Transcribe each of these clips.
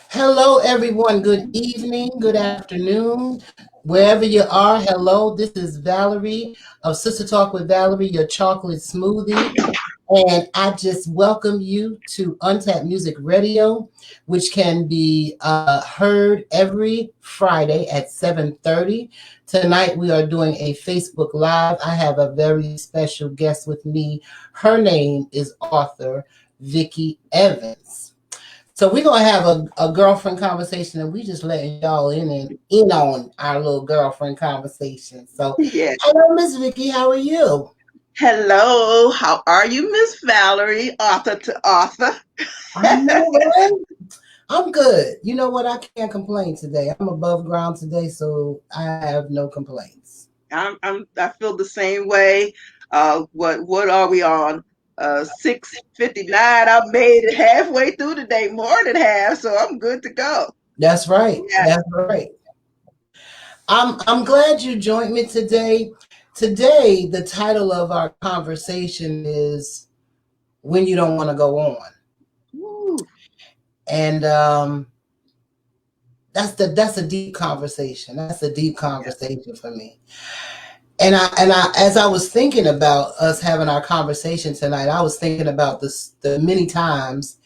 Hello, everyone. Good evening, good afternoon, wherever you are. Hello, this is Valerie of Sistah-talk with Valerie, your chocolate smoothie. And I just welcome you to Untapped Music Radio, which can be heard every Friday at 7:30. Tonight we are doing a Facebook Live. I have a very special guest with me. Her name is Author Vickie Evans. So we're gonna have a girlfriend conversation, and we just letting y'all in on our little girlfriend conversation. So, Yeah. hello, Miss Vicky, how are you? Hello. How are you, Miss Valerie, author to author? I know, right? I'm good. You know what? I can't complain today. I'm above ground today, so I have no complaints. I feel the same way. What are we on? 6:59. I made it halfway through the day, more than half, so I'm good to go. That's right. Yeah. That's right. I'm glad you joined me today. Today, the title of our conversation is "When You Don't Want to Go On," Woo. and that's a deep conversation. That's a deep Yes. conversation for me. And I as I was thinking about us having our conversation tonight, I was thinking about the many times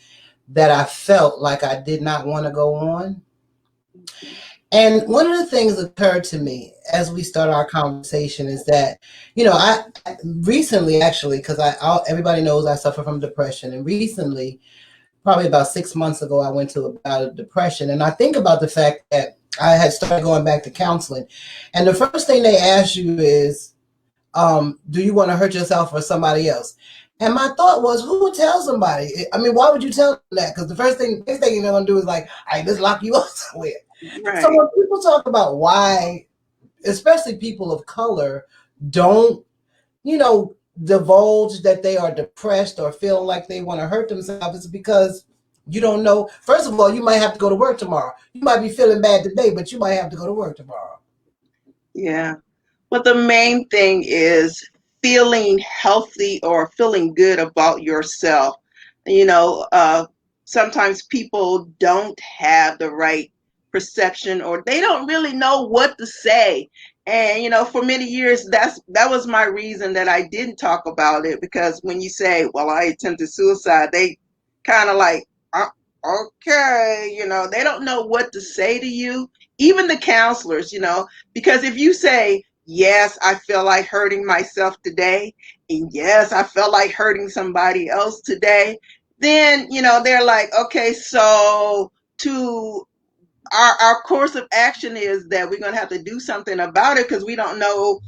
that I felt like I did not want to go on. And one of the things that occurred to me as we start our conversation is that, I recently actually, because everybody knows I suffer from depression, and recently, probably about 6 months ago, I went to about depression, and I think about the fact that I had started going back to counseling, and the first thing they ask you is, do you want to hurt yourself or somebody else? And my thought was, who would tell somebody? I mean, why would you tell them that? Because the next thing you're gonna do is like, all right, let's lock you up somewhere. So Right. when people talk about why, especially people of color, don't, divulge that they are depressed or feel like they want to hurt themselves, it's because you don't know. First of all, you might have to go to work tomorrow. You might be feeling bad today, but you might have to go to work tomorrow. Yeah. But the main thing is feeling healthy or feeling good about yourself. You know, sometimes people don't have the right perception or they don't really know what to say. And for many years that was my reason that I didn't talk about it, because when you say, "Well, I attempted suicide," they kind of like, uh, okay, they don't know what to say to you. Even the counselors, because if you say, "Yes, I feel like hurting myself today," and "Yes, I felt like hurting somebody else today," then, they're like, "Okay, so to our course of action is that we're going to have to do something about it, because we don't know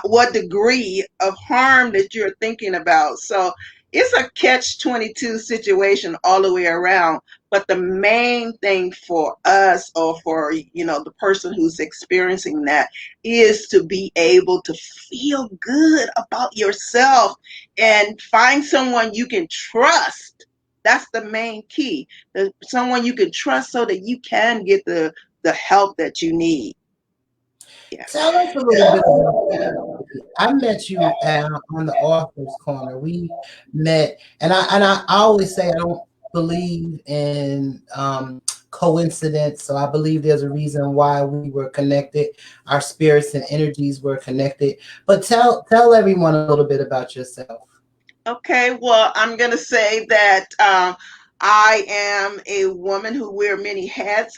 what degree of harm that you're thinking about." So it's a catch-22 situation all the way around. But the main thing for us, or for the person who's experiencing that, is to be able to feel good about yourself and find someone you can trust. That's the main key. Someone you can trust so that you can get the help that you need. Yeah. Tell us a little bit about that. I met you on the author's corner. We met, and I always say I don't believe in coincidence. So I believe there's a reason why we were connected. Our spirits and energies were connected. But tell everyone a little bit about yourself. Okay, well, I'm going to say that I am a woman who wear many hats.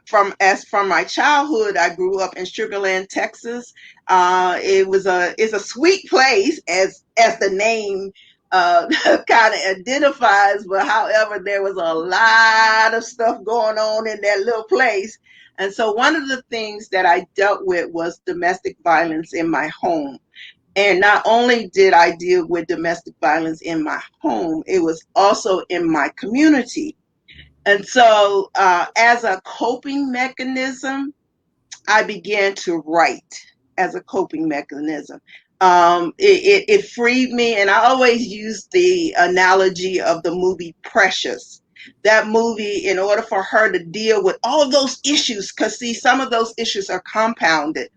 From my childhood, I grew up in Sugarland, Texas. It's a sweet place, as the name kind of identifies. But however, there was a lot of stuff going on in that little place. And so one of the things that I dealt with was domestic violence in my home. And not only did I deal with domestic violence in my home, it was also in my community. And so, as a coping mechanism, I began to write as a coping mechanism. It freed me, and I always use the analogy of the movie Precious. That movie, in order for her to deal with all of those issues, because see, some of those issues are compounded,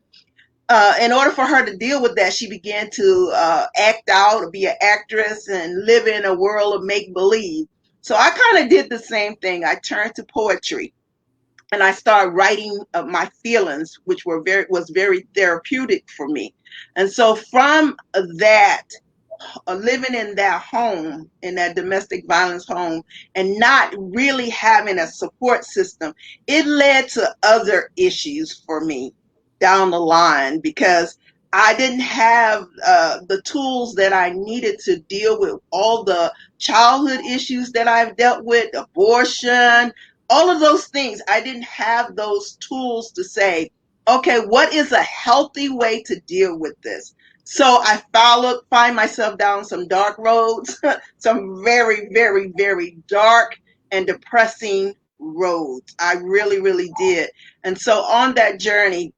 in order for her to deal with that, she began to act out or be an actress and live in a world of make believe. So I kind of did the same thing. I turned to poetry and I started writing my feelings, which was very therapeutic for me. And so from that, living in that home, in that domestic violence home, and not really having a support system, it led to other issues for me down the line because I didn't have the tools that I needed to deal with all the childhood issues that I've dealt with, abortion, all of those things. I didn't have those tools to say, okay, what is a healthy way to deal with this? So I find myself down some dark roads, some very, very, very dark and depressing roads. I really, really did. And so on that journey,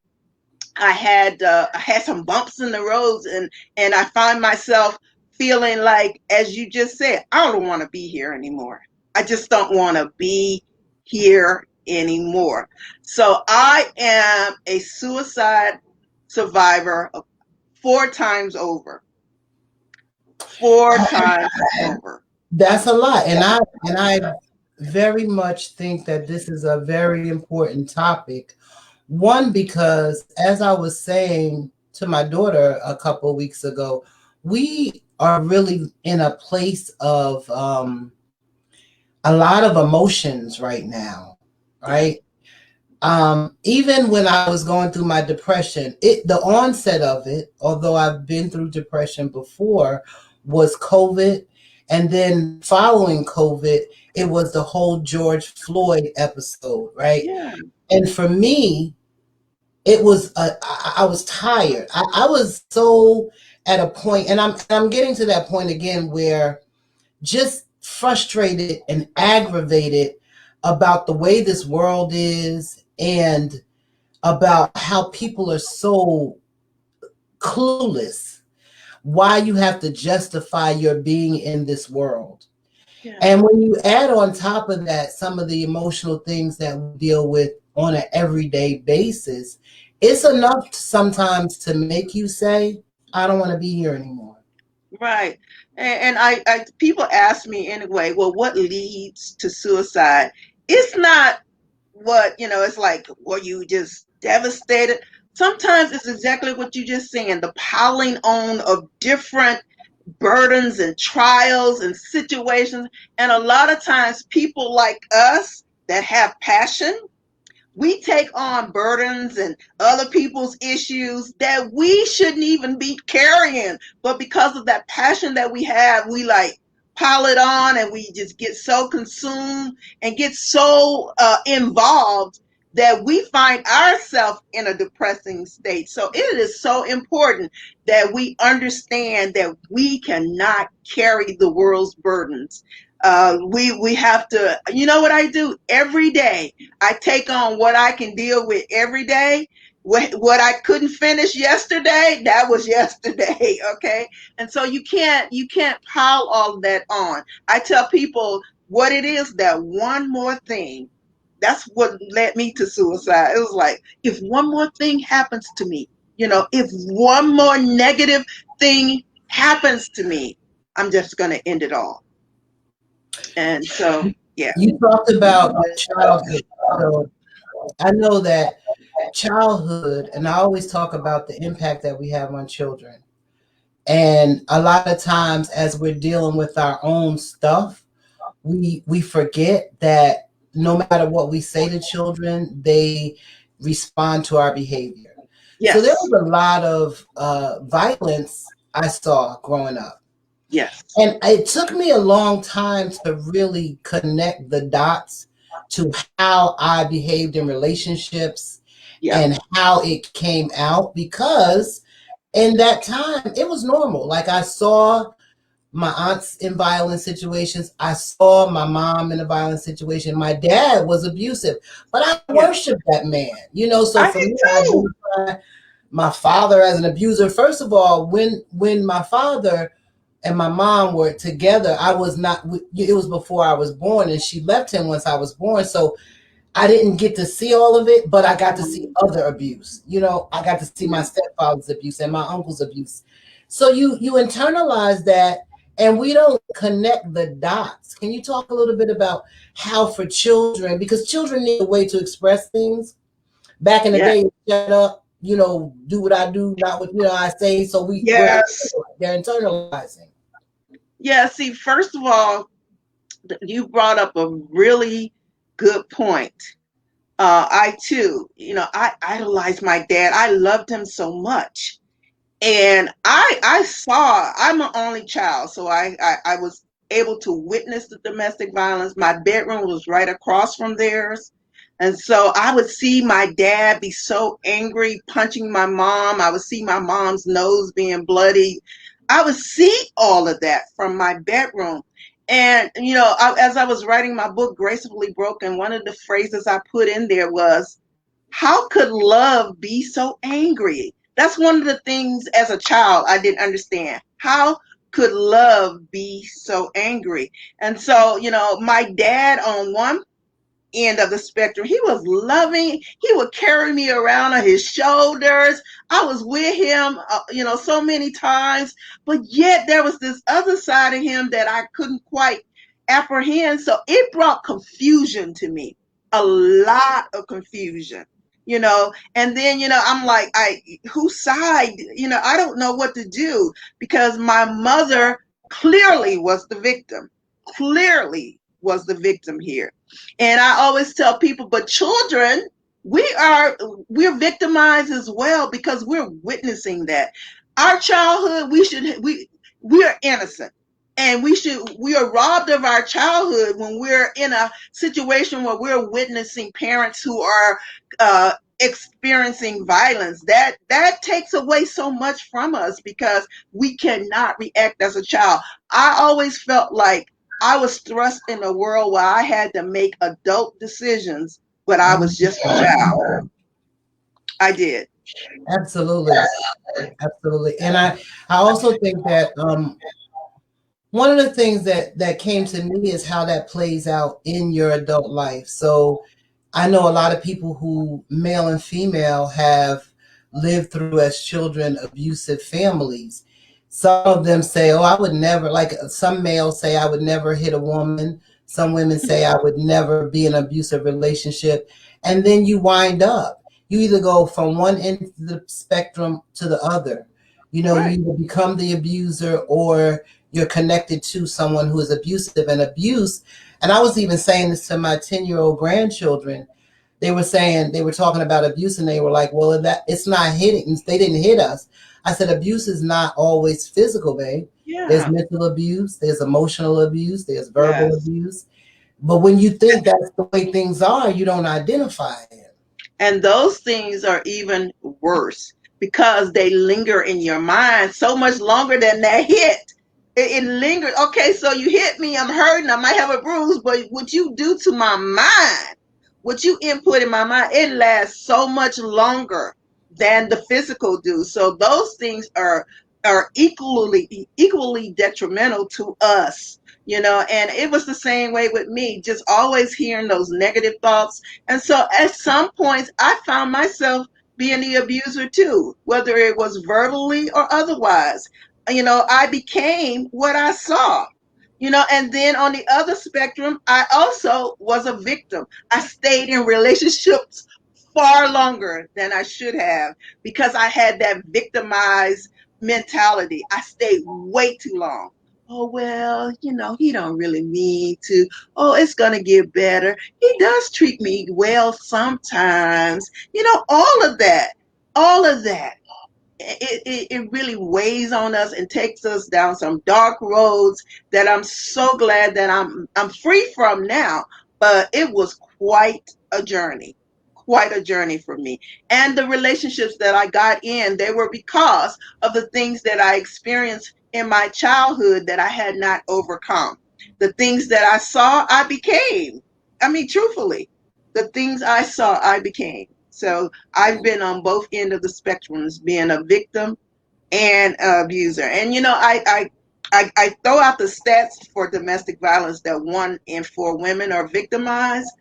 I had some bumps in the roads, and I find myself feeling like, as you just said, I don't want to be here anymore. I just don't want to be here anymore. So I am a suicide survivor 4 times over. 4 times over. That's a lot. And I very much think that this is a very important topic. One, because as I was saying to my daughter a couple of weeks ago, we are really in a place of a lot of emotions right now, Yeah. right? Even when I was going through my depression, the onset of it, although I've been through depression before, was COVID. And then following COVID, it was the whole George Floyd episode, right? Yeah. And for me, it was I was tired. I was so at a point, and I'm getting to that point again where just frustrated and aggravated about the way this world is and about how people are so clueless, why you have to justify your being in this world. Yeah. And when you add on top of that some of the emotional things that we deal with on an everyday basis, it's enough sometimes to make you say, I don't want to be here anymore. Right. And people ask me anyway, well, what leads to suicide? It's not what, it's like, were you just devastated? Sometimes it's exactly what you just saying, the piling on of different burdens and trials and situations. And a lot of times people like us that have passion, we take on burdens and other people's issues that we shouldn't even be carrying. But because of that passion that we have, we like pile it on and we just get so consumed and get so involved that we find ourselves in a depressing state. So it is so important that we understand that we cannot carry the world's burdens. We have to, you know what I do every day? I take on what I can deal with every day. What I couldn't finish yesterday, that was yesterday, okay? And so you can't pile all of that on. I tell people what it is, that one more thing. That's what led me to suicide. It was like, if one more thing happens to me, if one more negative thing happens to me, I'm just going to end it all. And so, yeah. You talked about your childhood. So I know that childhood, and I always talk about the impact that we have on children. And a lot of times, as we're dealing with our own stuff, we forget that no matter what we say to children, they respond to our behavior. So there Yes. was a lot of violence I saw growing up. Yes. And it took me a long time to really connect the dots to how I behaved in relationships Yep. and how it came out, because in that time it was normal. Like, I saw my aunts in violent situations. I saw my mom in a violent situation. My dad was abusive, but I Yeah. worshiped that man. So I for did me, I too. identify my father as an abuser. First of all, when my father and my mom were together, I was not. It was before I was born, and she left him once I was born. So I didn't get to see all of it, but I got to see Mhm. other abuse. I got to see my Yeah. stepfather's abuse and my uncle's abuse. So you internalize that, and we don't connect the dots. Can you talk a little bit about how for children, because children need a way to express things. Back in the Yeah. day, shut up, do what I do, not what I say. So Yes. they're internalizing. Yeah. See, first of all, you brought up a really good point. I too, I idolized my dad. I loved him so much. And I saw, I'm an only child, so I was able to witness the domestic violence. My bedroom was right across from theirs. And so I would see my dad be so angry, punching my mom. I would see my mom's nose being bloody. I would see all of that from my bedroom. And, as I was writing my book, Gracefully Broken, one of the phrases I put in there was, how could love be so angry? That's one of the things as a child I didn't understand. How could love be so angry? And so, my dad on one end of the spectrum, he was loving. He would carry me around on his shoulders. I was with him, so many times, but yet there was this other side of him that I couldn't quite apprehend. So it brought confusion to me, a lot of confusion. And then, I'm like, whose side, I don't know what to do, because my mother clearly was the victim, clearly was the victim here. And I always tell people, but children, we're victimized as well, because we're witnessing that. Our childhood, we are innocent. And we are robbed of our childhood when we're in a situation where we're witnessing parents who are experiencing violence. That takes away so much from us, because we cannot react as a child. I always felt like I was thrust in a world where I had to make adult decisions, but I was just a child. I did. Absolutely, absolutely. And I also think that one of the things that came to me is how that plays out in your adult life. So I know a lot of people who, male and female, have lived through as children abusive families. Some of them say, "Oh, I would never," like some males say, "I would never hit a woman." Some women say, "I would never be in an abusive relationship." And then you wind up, you either go from one end of the spectrum to the other. You Right. either become the abuser, or you're connected to someone who is abusive. And abuse, and I was even saying this to my 10-year-old grandchildren. They were talking about abuse, and they were like, "Well, that it's not hitting. They didn't hit us." I said, "Abuse is not always physical, babe. There's Yeah. mental abuse, there's emotional abuse, there's verbal Yes. abuse. But when you think that's the way things are, you don't identify it." And those things are even worse, because they linger in your mind so much longer than that hit. It lingers. Okay, so you hit me, I'm hurting, I might have a bruise, but what you do to my mind, what you input in my mind, it lasts so much longer than the physical do. So those things are equally detrimental to us. And it was the same way with me, just always hearing those negative thoughts. And so at some points, I found myself being the abuser too, whether it was verbally or otherwise. I became what I saw. And then on the other spectrum, I also was a victim. I stayed in relationships far longer than I should have, because I had that victimized mentality. I stayed way too long. Oh, well, he don't really mean to. Oh, it's going to get better. He does treat me well sometimes. All of that. It really weighs on us and takes us down some dark roads that I'm so glad that I'm free from now. But it was quite a journey for me. And the relationships that I got in, they were because of the things that I experienced in my childhood that I had not overcome. The things that I saw, I became. I mean, truthfully, the things I saw, I became. So I've been on both end of the spectrums, being a victim and abuser. And I throw out the stats for domestic violence that 1 in 4 women are victimized,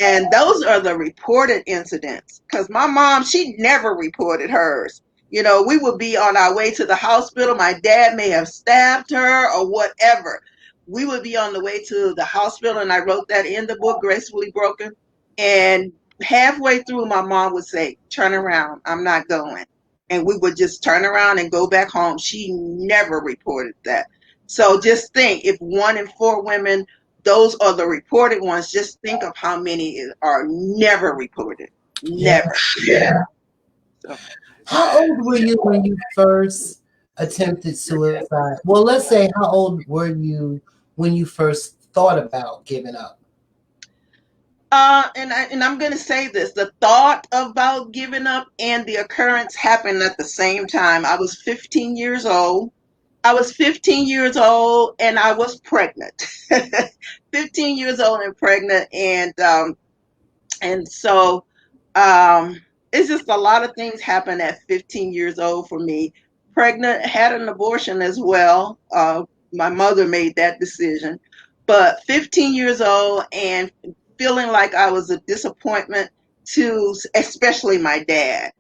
and those are the reported incidents. Because my mom, she never reported hers. We would be on our way to the hospital. My dad may have stabbed her or whatever. We would be on the way to the hospital, and I wrote that in the book, Gracefully Broken. And halfway through, my mom would say, "Turn around, I'm not going." And we would just turn around and go back home. She never reported that. So just think, if 1 in 4 women, those are the reported ones, just think of how many are never reported. Yeah. Never. Yeah. So, How old were you when you first attempted suicide? Well, let's say, how old were you when you first thought about giving up? and I'm going to say this: the thought about giving up and the occurrence happened at the same time. I was 15 years old. I was 15 years old and I was pregnant. 15 years old and pregnant, and so it's just a lot of things happened at 15 years old for me. Pregnant, had an abortion as well. My mother made that decision, but 15 years old and feeling like I was a disappointment to especially my dad.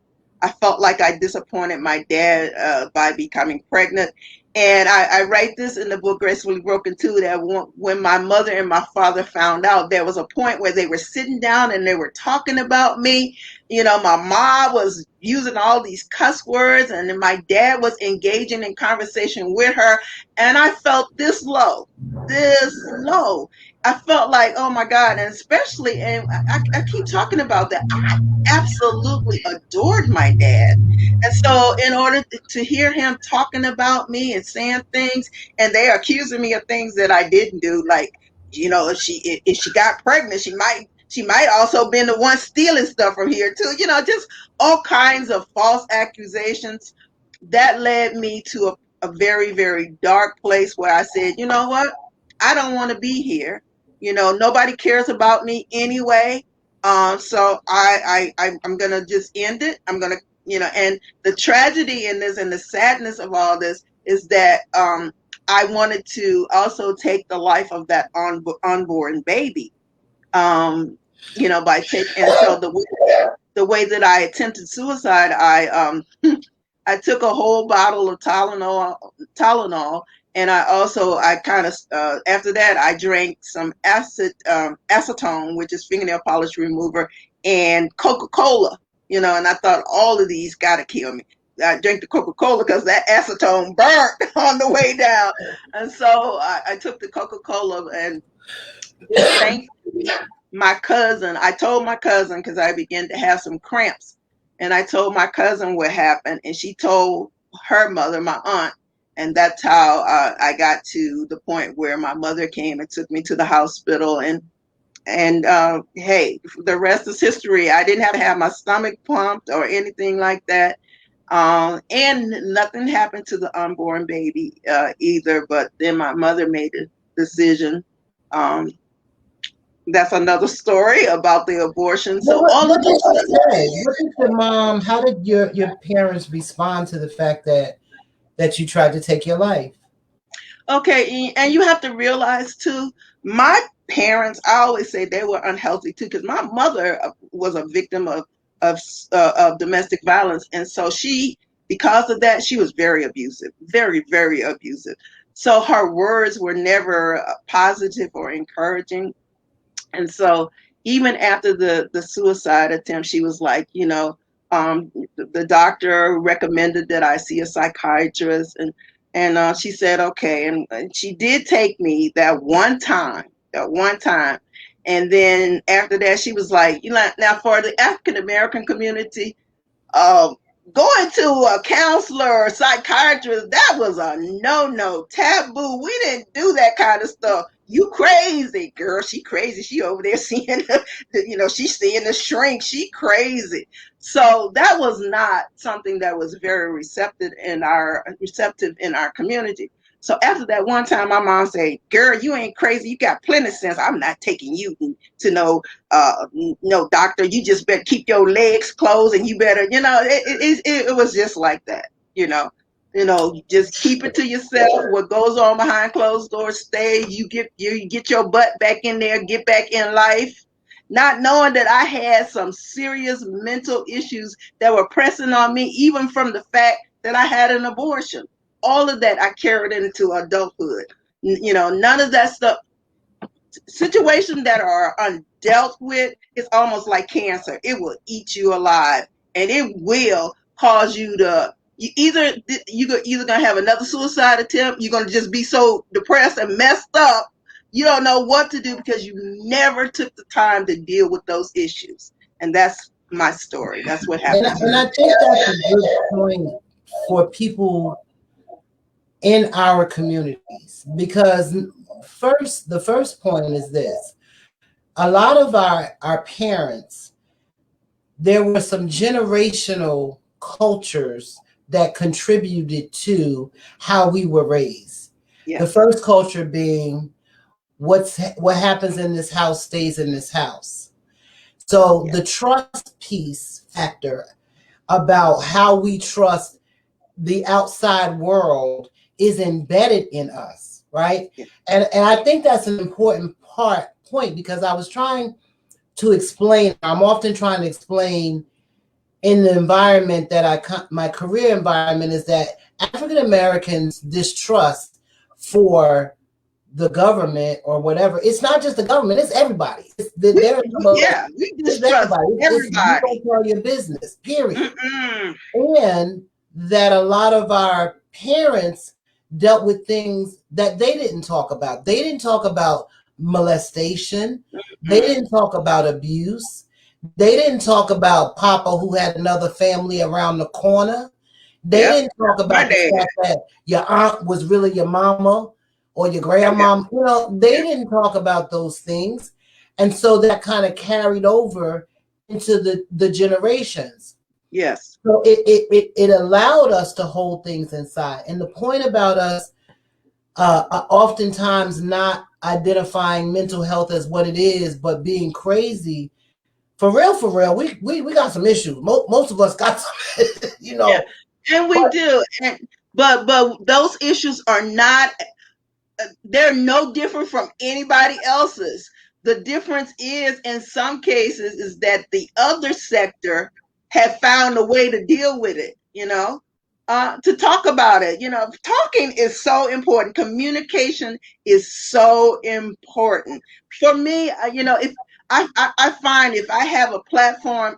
I felt like I disappointed my dad by becoming pregnant. And I write this in the book Gracefully Broken too, that when my mother and my father found out, there was a point where they were sitting down and they were talking about me. My mom was using all these cuss words, and then my dad was engaging in conversation with her. And I felt this low, this low. I felt like, oh my God. And especially, and I keep talking about that, I absolutely adored my dad. And so, in order to hear him talking about me and saying things, and they accusing me of things that I didn't do, like, if she got pregnant, she might also been the one stealing stuff from here too. Just all kinds of false accusations. That led me to a very, very dark place where I said, you know what? I don't want to be here. Nobody cares about me anyway. So I'm gonna just end it. I'm gonna, and the tragedy in this and the sadness of all this is that I wanted to also take the life of that unborn baby. By taking, and so the way that I attempted suicide, I took a whole bottle of Tylenol, and I kind of after that I drank some acetone, which is fingernail polish remover, and Coca-Cola. And I thought all of these gotta kill me. I drank the Coca-Cola because that acetone burnt on the way down, and so I took the Coca-Cola, and just thankfully, I told my cousin, because I began to have some cramps, and I told my cousin what happened, and she told her mother, my aunt, and that's how I got to the point where my mother came and took me to the hospital, and hey, the rest is history. I didn't have to have my stomach pumped or anything like that. And nothing happened to the unborn baby either, but then my mother made a decision. Um, that's another story about the abortion. What, So what, all what of did this. she say? What did your mom? How did your parents respond to the fact that you tried to take your life? Okay, and you have to realize too, my parents, I always say they were unhealthy too, because my mother was a victim of domestic violence, and so because of that, she was very abusive, very, very abusive. So her words were never positive or encouraging. And so even after the suicide attempt, she was like, the doctor recommended that I see a psychiatrist, and she said okay, and she did take me that one time, and then after that she was like, now for the African American community, um, going to a counselor or psychiatrist, that was a no taboo. We didn't do that kind of stuff. You crazy, girl. She crazy. She over there seeing she's seeing the shrink. She crazy. So that was not something that was very receptive in our community. So after that one time, my mom said, girl, you ain't crazy. You got plenty of sense. I'm not taking you to no doctor. You just better keep your legs closed, and you better, it was just like that. Just keep it to yourself. What goes on behind closed doors stay. You get your butt back in there, get back in life, not knowing that I had some serious mental issues that were pressing on me, even from the fact that I had an abortion. All of that I carried into adulthood. None of that stuff, situations that are undealt with, is almost like cancer. It will eat you alive, and it will cause you to, you're either gonna have another suicide attempt. You're gonna just be so depressed and messed up, you don't know what to do because you never took the time to deal with those issues. And that's my story. That's what And happened to and me. I think that's a good point for people in our communities, because the first point is this: a lot of our parents, there were some generational cultures that contributed to how we were raised. The Yes. first culture being what happens in this house stays in this house. So Yes. the trust piece factor about how we trust the outside world is embedded in us, right? Yes. And I think that's an important point, because I was trying to explain, I'm often trying to explain in the environment that my career environment, is that African Americans distrust for the government or whatever. It's not just the government, it's everybody. There are some of us, Yeah, we it's distrust everybody. It's you everybody. don't tell your business, period. Mm-mm. And that a lot of our parents dealt with things that they didn't talk about. They didn't talk about molestation. They Mm. didn't talk about abuse. They didn't talk about Papa who had another family around the corner. They Yep. didn't talk My about the dad. fact that your aunt was really your mama or your Yeah. grandma. They didn't talk about those things. And so that kind of carried over into the generations. Yes. So it allowed us to hold things inside. And the point about us oftentimes not identifying mental health as what it is, but being crazy, for real, we got some issues. Most of us got some, Yeah. And we but do. But those issues are not, they're no different from anybody else's. The difference is, in some cases, is that the other sector have found a way to deal with it, to talk about it. Talking is so important. Communication is so important. For me, if I find if I have a platform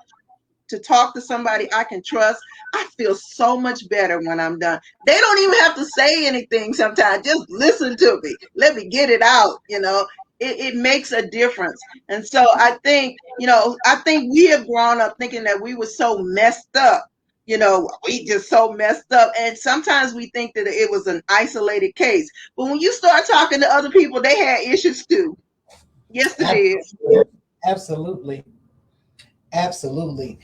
to talk to somebody I can trust, I feel so much better when I'm done. They don't even have to say anything sometimes. Just listen to me. Let me get it out, It makes a difference. And so I think we have grown up thinking that we were so messed up. We just so messed up. And sometimes we think that it was an isolated case. But when you start talking to other people, they had issues too. Yes, they did. absolutely, absolutely.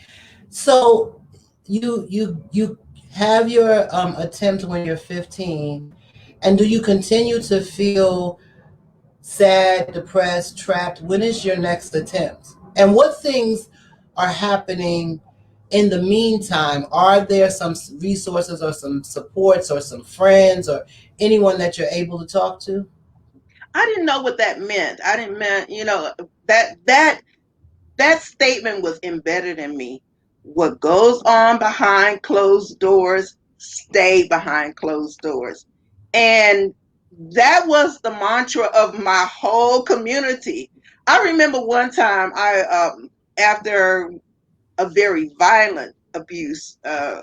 So you have your attempt when you're 15, and do you continue to feel sad, depressed, trapped? When is your next attempt? And what things are happening in the meantime? Are there some resources or some supports or some friends or anyone that you're able to talk to? I didn't know what that meant. I didn't mean, that statement was embedded in me. What goes on behind closed doors, stay behind closed doors. And that was the mantra of my whole community. I remember one time after a very violent abuse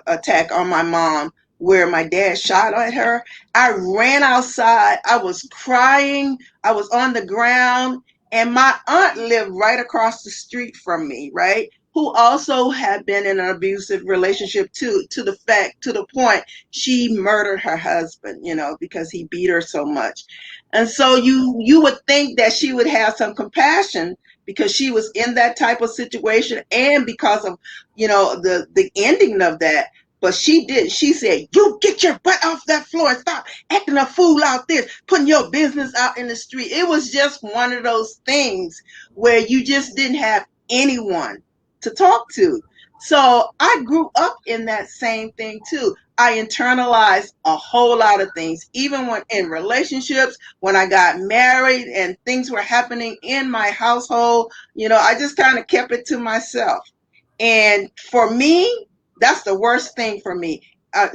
attack on my mom, where my dad shot at her. I ran outside. I was crying. I was on the ground. And my aunt lived right across the street from me, right? Who also had been in an abusive relationship to the point she murdered her husband, because he beat her so much. And so you would think that she would have some compassion because she was in that type of situation, and because of the ending of that. But she did. She said, "You get your butt off that floor and stop acting a fool out there, putting your business out in the street." It was just one of those things where you just didn't have anyone to talk to. So I grew up in that same thing too. I internalized a whole lot of things, even when in relationships, when I got married and things were happening in my household, I just kind of kept it to myself. And for me, that's the worst thing for me.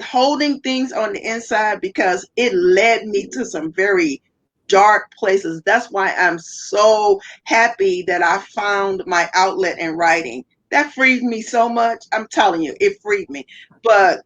Holding things on the inside, because it led me to some very dark places. That's why I'm so happy that I found my outlet in writing. That freed me so much. I'm telling you, it freed me. But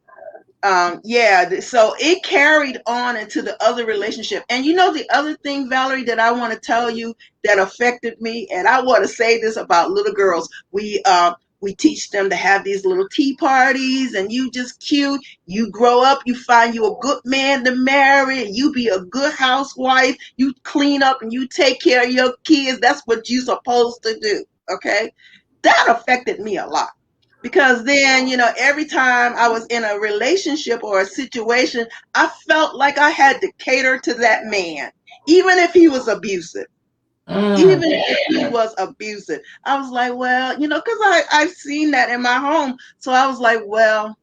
yeah, so it carried on into the other relationship. And the other thing, Valerie, that I want to tell you that affected me, and I want to say this about little girls. We teach them to have these little tea parties, and you just cute. You grow up, you find you a good man to marry, you be a good housewife, you clean up and you take care of your kids. That's what you're supposed to do. Okay. That affected me a lot, because then, every time I was in a relationship or a situation, I felt like I had to cater to that man, even if he was abusive. Even Mm. if he was abusive, I was like, well, because I've seen that in my home. So I was like, well,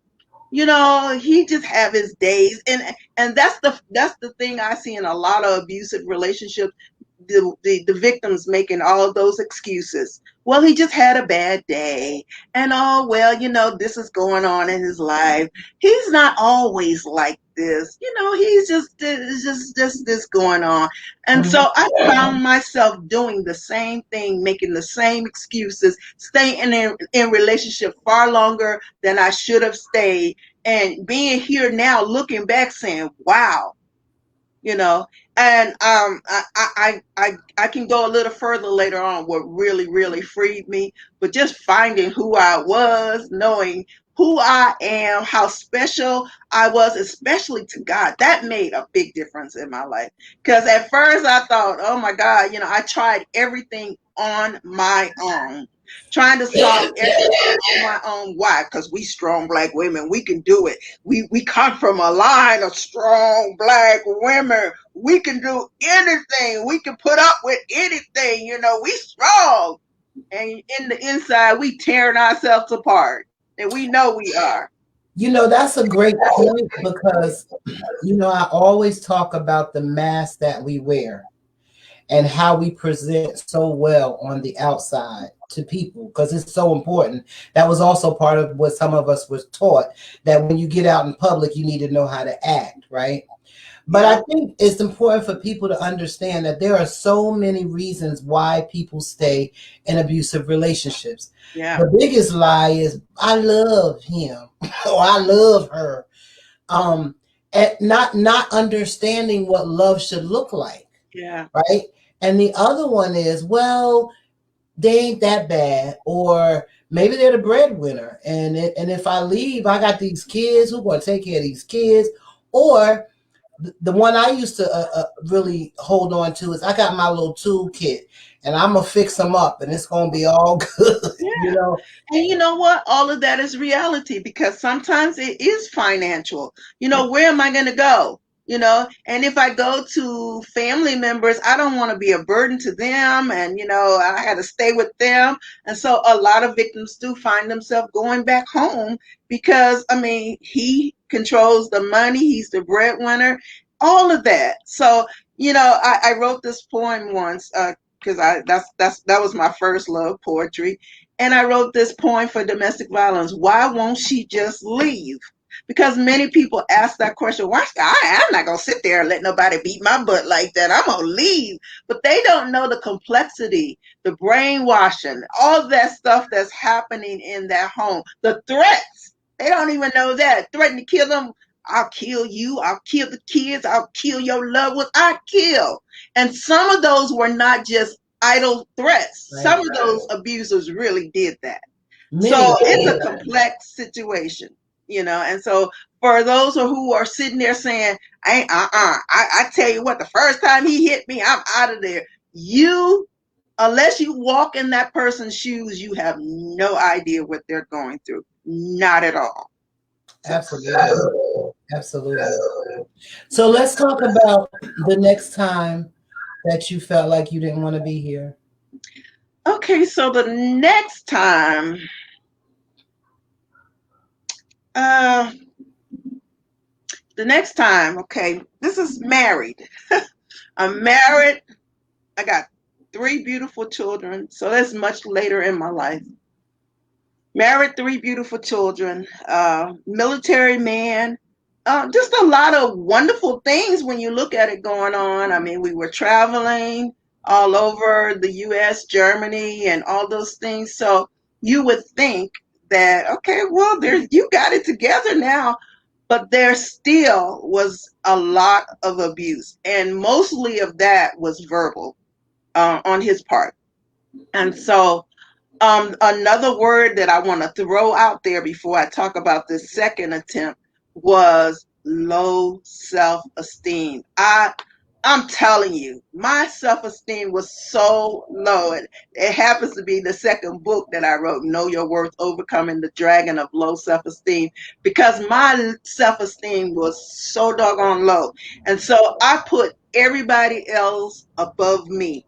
he just have his days, and that's the thing I see in a lot of abusive relationships. The victims making all of those excuses. Well, he just had a bad day, and oh well, this is going on in his life. He's not always like this. He's just this going on. And Mhm. so I found myself doing the same thing, making the same excuses, staying in relationship far longer than I should have stayed, and being here now looking back saying, wow, you know and I can go a little further later on what really really freed me, but just finding who I was, knowing who I am, how special I was, especially to God, that made a big difference in my life. Because at first I thought, oh my God, I tried everything on my own, trying to solve everything on my own. Why? Because we strong black women, we can do it. We come from a line of strong black women. We can do anything. We can put up with anything. We strong. And in the inside, we tearing ourselves apart. And we know we are. That's a great point because, I always talk about the mask that we wear and how we present so well on the outside to people because it's so important. That was also part of what some of us was taught, that when you get out in public, you need to know how to act, right? But I Yeah. think it's important for people to understand that there are so many reasons why people stay in abusive relationships. Yeah. The biggest lie is, I love him or I love her. Um, and not understanding what love should look like, Yeah. right? And the other one is, well, they ain't that bad, or maybe they're the breadwinner, and if I leave, I got these kids. Who going to take care of these kids? Or the one I used to really hold on to is, I got my little toolkit, and I'm gonna fix them up, and it's gonna be all good. you Yeah. know. And you know what? All of that is reality, because sometimes it is financial. Where am I going to go? And if I go to family members, I don't want to be a burden to them. And, I had to stay with them. And so a lot of victims do find themselves going back home because, I mean, he controls the money, he's the breadwinner, all of that. So, I wrote this poem once, because that was my first love, poetry. And I wrote this poem for domestic violence. Why won't she just leave? Because many people ask that question. Why? I'm not going to sit there and let nobody beat my butt like that. I'm going to leave. But they don't know the complexity, the brainwashing, all that stuff that's happening in that home, the threats. They don't even know that. Threaten to kill them. I'll kill you. I'll kill the kids. I'll kill your loved ones. I kill. And some of those were not just idle threats. Some Right. of those abusers really did that. Many. So it's a complex situation, and so for those who are sitting there saying, I ain't, I tell you what, the first time he hit me, I'm out of there. Unless you walk in that person's shoes, you have no idea what they're going through. Not at all. So, Absolutely. Absolutely. So let's talk about the next time that you felt like you didn't want to be here. okay, so the next time, Uh, the next time, okay, this is married. I'm married. I got 3 beautiful children. So that's much later in my life. Married, 3 beautiful children, military man. Just a lot of wonderful things when you look at it going on. I mean, we were traveling all over the US, Germany, and all those things. So you would think that, okay, well, there you got it together now, but there still was a lot of abuse, and mostly of that was verbal on his part. And so another word that I want to throw out there before I talk about this second attempt was low self-esteem. I'm telling you, my self-esteem was so low. And it happens to be the second book that I wrote, Know Your Worth, Overcoming the Dragon of Low Self-Esteem, because my self-esteem was so doggone low. And so I put everybody else above me.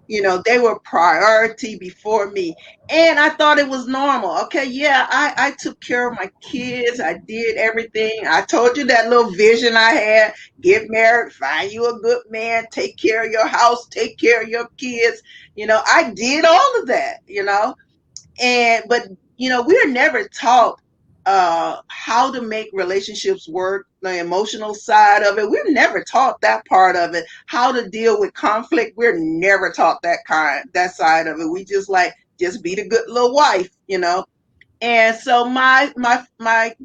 They were priority before me. And I thought it was normal. Okay, yeah, I took care of my kids. I did everything. I told you that little vision I had: get married, find you a good man, take care of your house, take care of your kids. I did all of that. But we're never taught how to make relationships work, the emotional side of it. We're never taught that part of it. How to deal with conflict. We're never taught that side of it. We just be the good little wife. And so my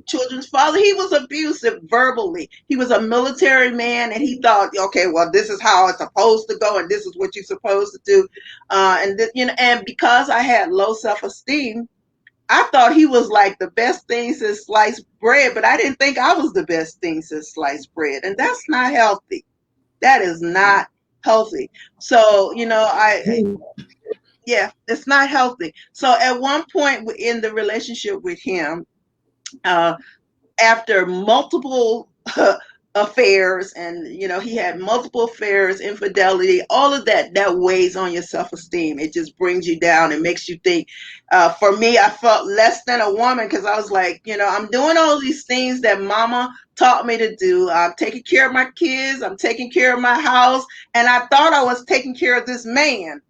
children's father, he was abusive verbally. He was a military man, and he thought, okay, well, this is how it's supposed to go, and this is what you're supposed to do. And because I had low self-esteem, I thought he was like the best thing since sliced bread, but I didn't think I was the best thing since sliced bread, and that's not healthy. That is not healthy. So yeah, it's not healthy. So at one point in the relationship with him, uh, after multiple affairs, and he had multiple affairs, infidelity, all of that weighs on your self-esteem. It just brings you down and makes you think. For me, I felt less than a woman, because I was like, I'm doing all these things that mama taught me to do. I'm taking care of my kids, I'm taking care of my house, and I thought I was taking care of this man.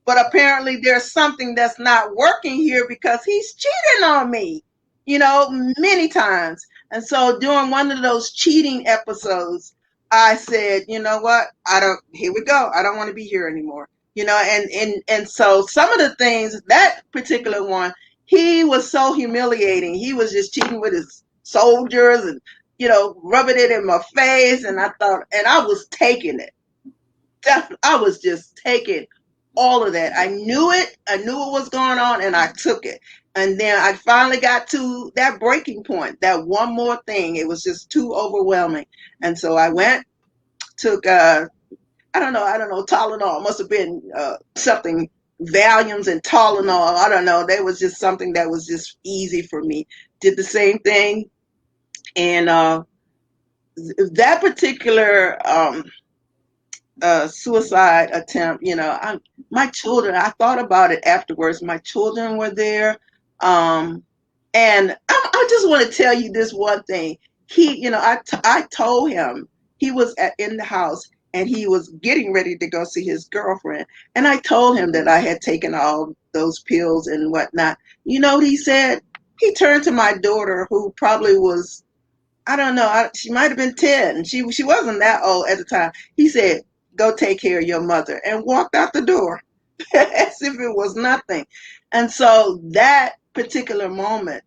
But apparently there's something that's not working here, because he's cheating on me, many times. And so during one of those cheating episodes, I said, you know what? Here we go. I don't want to be here anymore. And so some of the things, that particular one, he was so humiliating. He was just cheating with his soldiers and, rubbing it in my face. And I was taking it. I was just taking all of that. I knew it. I knew what was going on, and I took it. And then I finally got to that breaking point, that one more thing. It was just too overwhelming. And so I went, took, I don't know, Tylenol. It must have been something, Valiums and Tylenol. I don't know. That was just something that was just easy for me. Did the same thing. And that particular suicide attempt, my children, I thought about it afterwards. My children were there. Um, and I just want to tell you this one thing. I told him, he was in the house, and he was getting ready to go see his girlfriend. And I told him that I had taken all those pills and whatnot. You know what he said? He turned to my daughter, who probably was, I don't know, she might have been 10. She wasn't that old at the time. He said, go take care of your mother, and walked out the door as if it was nothing. And so that particular moment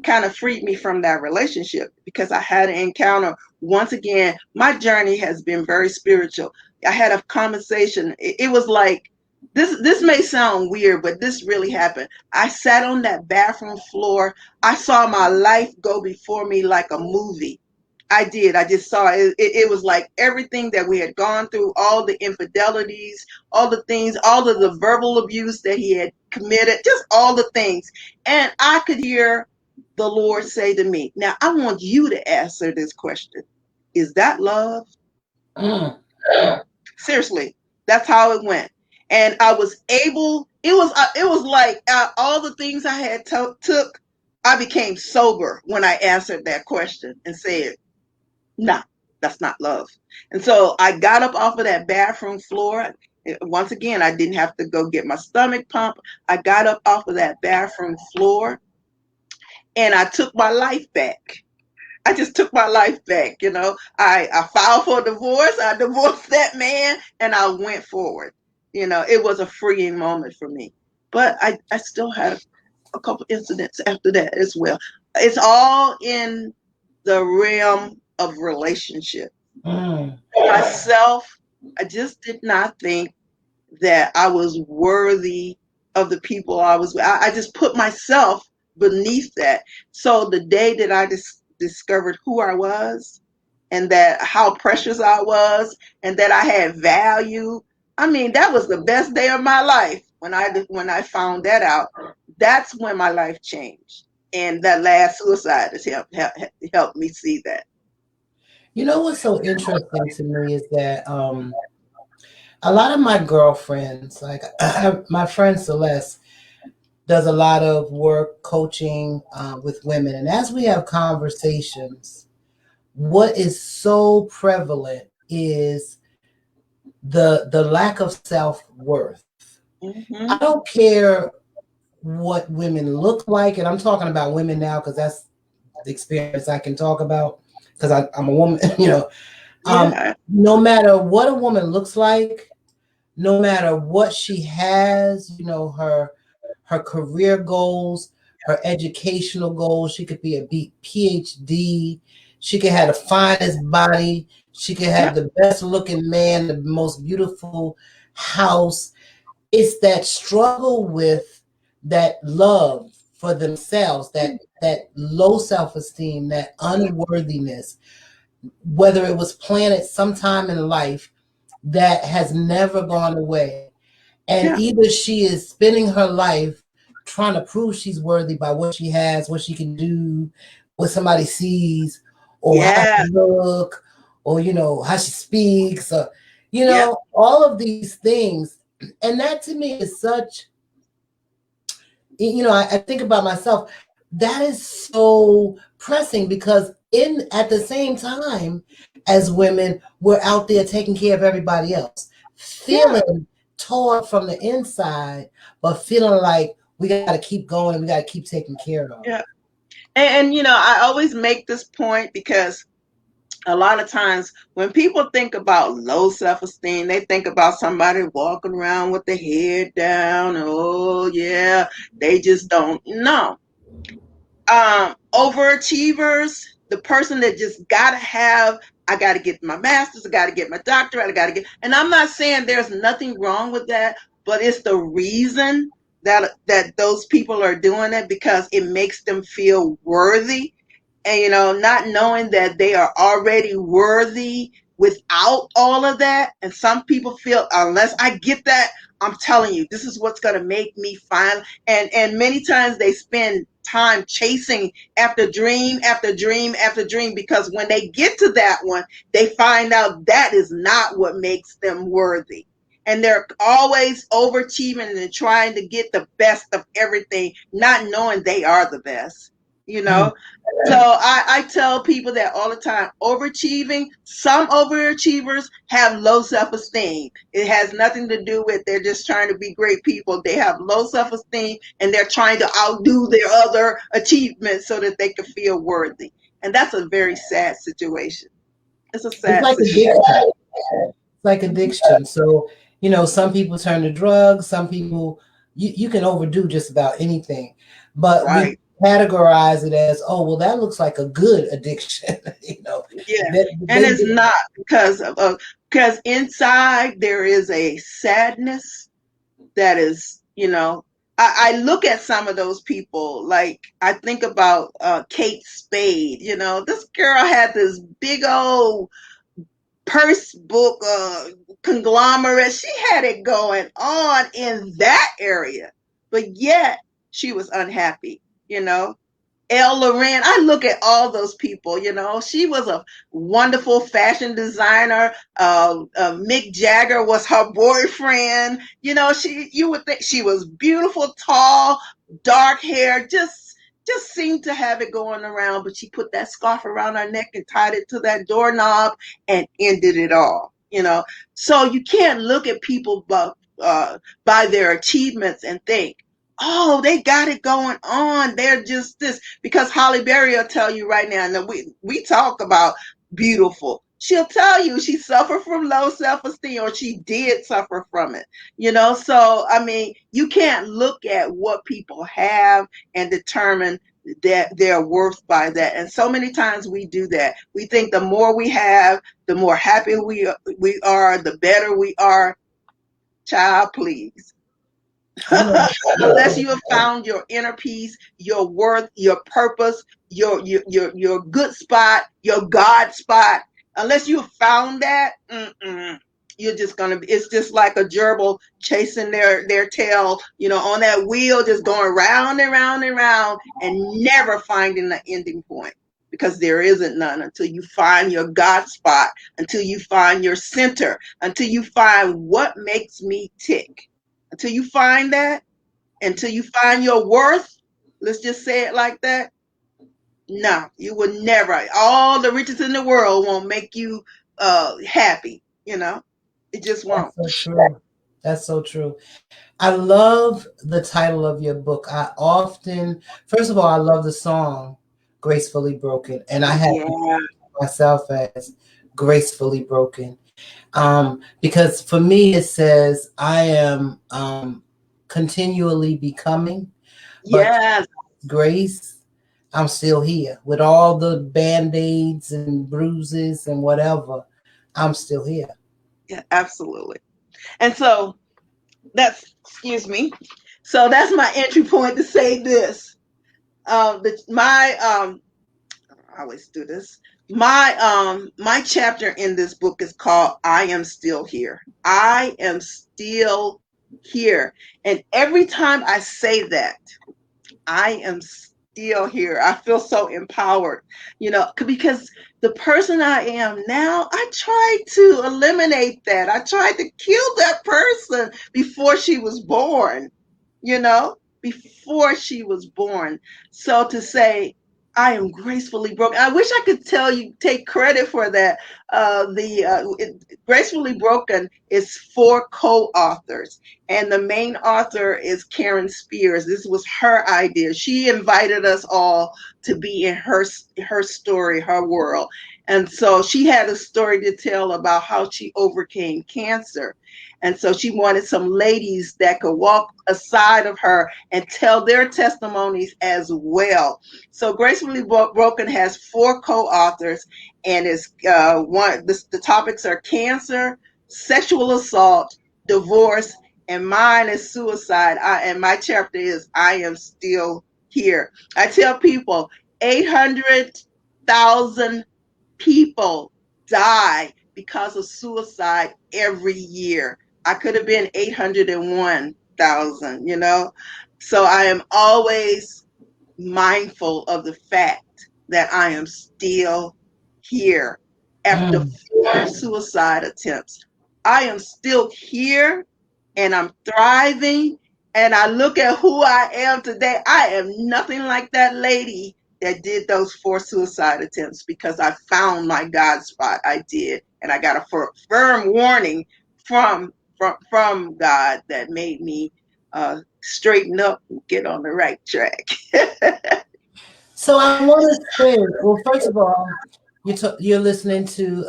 kind of freed me from that relationship, because I had an encounter. Once again, my journey has been very spiritual. I had a conversation. It was like, this may sound weird, but this really happened. I sat on that bathroom floor. I saw my life go before me like a movie. I did. I just saw it. It was like everything that we had gone through, all the infidelities, all the things, all of the verbal abuse that he had committed, just all the things. And I could hear the Lord say to me, now I want you to answer this question. Is that love? Mm. Seriously, that's how it went. And I was able, it was like all the things I had took, I became sober when I answered that question and said, no, that's not love. And so I got up off of that bathroom floor. Once again, I didn't have to go get my stomach pumped. I got up off of that bathroom floor and I took my life back. I just took my life back. I filed for divorce. I divorced that man and I went forward. It was a freeing moment for me. But I still had a couple incidents after that as well. It's all in the realm of relationship. Myself, I just did not think that I was worthy of the people I was with. I just put myself beneath that. So the day that I discovered who I was and that how precious I was and that I had value, I mean, that was the best day of my life when I found that out. That's when my life changed. And that last suicide has helped me see that. You know what's so interesting to me is that a lot of my girlfriends, like my friend Celeste, does a lot of work coaching with women. And as we have conversations, what is so prevalent is the lack of self-worth. Mm-hmm. I don't care what women look like, and I'm talking about women now because that's the experience I can talk about because I'm a woman, Yeah. no matter what a woman looks like, no matter what she has, her career goals, her educational goals. She could be a PhD. She could have the finest body. She could have Yep. the best looking man, the most beautiful house. It's that struggle with that love for themselves, that low self-esteem, that unworthiness, whether it was planted sometime in life that has never gone away. And Yeah. either she is spending her life trying to prove she's worthy by what she has, what she can do, what somebody sees, or how Yeah. she look, or how she speaks, or Yep. all of these things. And that to me is such, I think about myself, that is so pressing because in at the same time as women, we're out there taking care of everybody else, Yeah. feeling torn from the inside, but feeling like we got to keep going and we got to keep taking care of. Yeah. And I always make this point because a lot of times when people think about low self-esteem, they think about somebody walking around with their head down. Oh yeah, they just don't know. Overachievers, the person that just gotta have, I gotta get my master's, I gotta get my doctorate, I gotta get, and I'm not saying there's nothing wrong with that, but it's the reason that those people are doing it because it makes them feel worthy, and not knowing that they are already worthy without all of that. And some people feel unless I get that, I'm telling you, this is what's going to make me fine. And many times they spend time chasing after dream after dream after dream because when they get to that one, they find out that is not what makes them worthy. And they're always overachieving and trying to get the best of everything, not knowing they are the best, you Mm. know? So I tell people that all the time. Overachieving, some overachievers have low self-esteem. It has nothing to do with they're just trying to be great people. They have low self-esteem and they're trying to outdo their other achievements so that they can feel worthy. And that's a very sad situation. It's a It's sad like situation. addiction. It's like addiction. So, some people turn to drugs, some people, you can overdo just about anything. But we Right. categorize it as, oh, well, that looks like a good addiction. Yeah. They, And they, it's not because inside there is a sadness that is, I look at some of those people, like I think about Kate Spade. This girl had this big old purse book conglomerate. She had it going on in that area, but yet she was unhappy. Elle Loren, I look at all those people, she was a wonderful fashion designer. Mick Jagger was her boyfriend. You would think she was beautiful, tall, dark hair, just just seemed to have it going around, but she put that scarf around her neck and tied it to that doorknob and ended it all, you know. So you can't look at people by their achievements and think, oh, they got it going on. They're just this. Because Holly Berry will tell you right now, and we talk about beautiful. She'll tell you she suffered from low self-esteem, or she did suffer from it, you know. So I mean, you can't look at what people have and determine that their worth by that. And so many times we do that. We think the more we have, the more happy we are, the better we are. Child, please. I know. Unless you have found your inner peace, your worth, your purpose, your good spot, your God spot. Unless you have found that, you're just gonna be. It's just like a gerbil chasing their tail, you know, on that wheel, just going round and round and round, and never finding the ending point. Because there isn't none until you find your God spot, until you find your center, until you find what makes me tick. Until you find that, until you find your worth, let's just say it like that. No, you will never. All the riches in the world won't make you happy. You know, it just won't. That's so true. That's so true. I love the title of your book. First of all, I love the song Gracefully Broken. And I have Yeah. myself as gracefully broken. Because for me, it says I am continually becoming, but Yes. grace, I'm still here with all the band-aids and bruises and whatever. I'm still here. Yeah. Absolutely. And so that's, excuse me. So that's my entry point to say this. I always do this. My chapter in this book is called I Am Still Here. I am still here. And every time I say that, I am still here, I feel so empowered, you know, because the person I am now, I tried to eliminate that. I tried to kill that person before she was born, you know, before she was born. So to say, I am gracefully broken. I wish I could tell you, take credit for that. Gracefully Broken is 4 co-authors, and the main author is Karen Spears. This was her idea. She invited us all to be in her story, her world. And so she had a story to tell about how she overcame cancer. And so she wanted some ladies that could walk aside of her and tell their testimonies as well. So Gracefully Broken has 4 co-authors, and it's the topics are cancer, sexual assault, divorce, and mine is suicide. And my chapter is I Am Still Here. I tell people 800,000 people die because of suicide every year. I could have been 801,000, you know? So I am always mindful of the fact that I am still here after Mm. 4 suicide attempts. I am still here and I'm thriving. And I look at who I am today. I am nothing like that lady that did those 4 suicide attempts, because I found my God spot. I did. And I got a firm warning from God that made me straighten up and get on the right track. So I want to say, well, first of all, you're listening to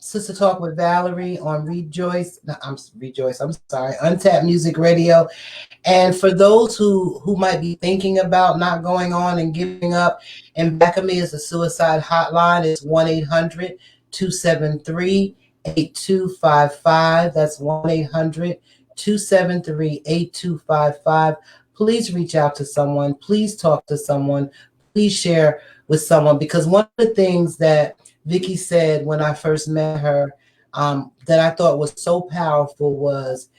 Sistah-talk with Valerie on Rejoice. No, Rejoice. I'm sorry, Untapped Music Radio. And for those who might be thinking about not going on and giving up, and back of me is a suicide hotline. It's 1-800-273-8255. That's 1-800-273-8255. Please reach out to someone. Please talk to someone. Please share with someone, because one of the things that Vickie said when I first met her, that I thought was so powerful was,